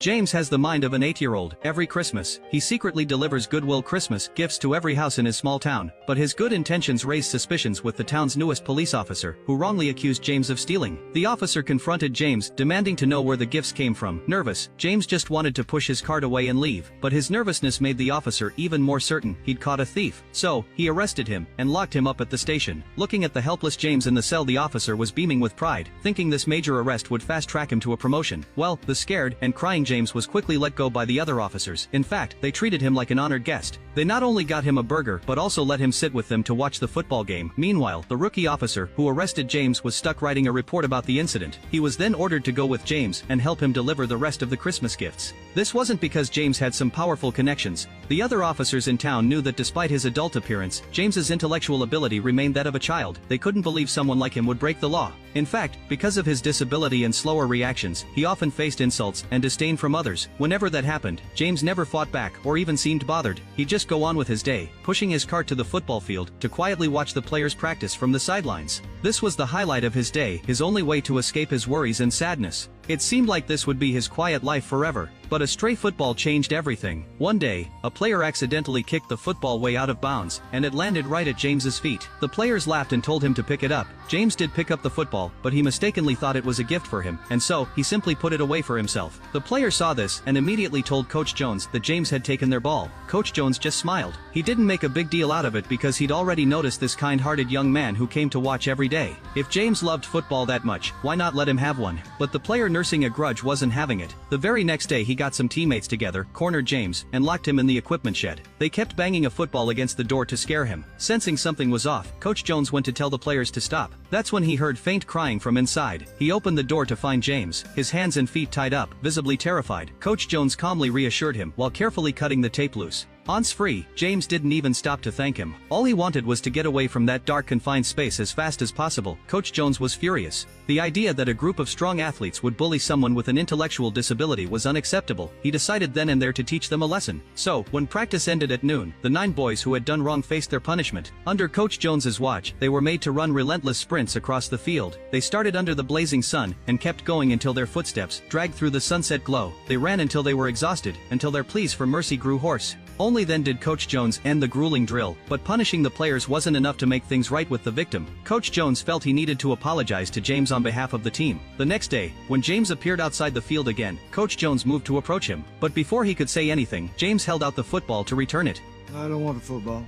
James has the mind of an 8-year-old. Every Christmas, he secretly delivers goodwill Christmas gifts to every house in his small town, but his good intentions raise suspicions with the town's newest police officer, who wrongly accused James of stealing. The officer confronted James, demanding to know where the gifts came from. Nervous, James just wanted to push his cart away and leave, but his nervousness made the officer even more certain he'd caught a thief. So, he arrested him and locked him up at the station. Looking at the helpless James in the cell, the officer was beaming with pride, thinking this major arrest would fast-track him to a promotion. Well, the scared and crying James was quickly let go by the other officers. In fact, they treated him like an honored guest. They not only got him a burger but also let him sit with them to watch the football game. Meanwhile, the rookie officer who arrested James was stuck writing a report about the incident. He was then ordered to go with James and help him deliver the rest of the Christmas gifts. This wasn't because James had some powerful connections. The other officers in town knew that despite his adult appearance, James's intellectual ability remained that of a child. They couldn't believe someone like him would break the law. In fact, because of his disability and slower reactions, he often faced insults and disdain from others. Whenever that happened, James never fought back or even seemed bothered. He'd just go on with his day, pushing his cart to the football field to quietly watch the players practice from the sidelines. This was the highlight of his day, his only way to escape his worries and sadness. It seemed like this would be his quiet life forever. But a stray football changed everything. One day, a player accidentally kicked the football way out of bounds, and it landed right at James's feet. The players laughed and told him to pick it up. James did pick up the football, but he mistakenly thought it was a gift for him, and so, he simply put it away for himself. The player saw this and immediately told Coach Jones that James had taken their ball. Coach Jones just smiled. He didn't make a big deal out of it because he'd already noticed this kind-hearted young man who came to watch every day. If James loved football that much, why not let him have one? But the player nursing a grudge wasn't having it. The very next day he got some teammates together, cornered James, and locked him in the equipment shed. They kept banging a football against the door to scare him. Sensing something was off, Coach Jones went to tell the players to stop. That's when he heard faint crying from inside. He opened the door to find James, his hands and feet tied up, visibly terrified. Coach Jones calmly reassured him while carefully cutting the tape loose. Once free, James didn't even stop to thank him. All he wanted was to get away from that dark confined space as fast as possible. Coach Jones was furious. The idea that a group of strong athletes would bully someone with an intellectual disability was unacceptable. He decided then and there to teach them a lesson. So, when practice ended at noon, the 9 boys who had done wrong faced their punishment. Under Coach Jones's watch, they were made to run relentless sprints across the field. They started under the blazing sun and kept going until their footsteps dragged through the sunset glow. They ran until they were exhausted, until their pleas for mercy grew hoarse. Only then did Coach Jones end the grueling drill, but punishing the players wasn't enough to make things right with the victim. Coach Jones felt he needed to apologize to James on behalf of the team. The next day, when James appeared outside the field again, Coach Jones moved to approach him. But before he could say anything, James held out the football to return it. I don't want the football.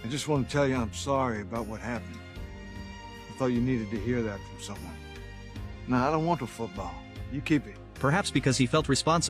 I just want to tell you I'm sorry about what happened. I thought you needed to hear that from someone. No, I don't want the football. You keep it. Perhaps because he felt responsible.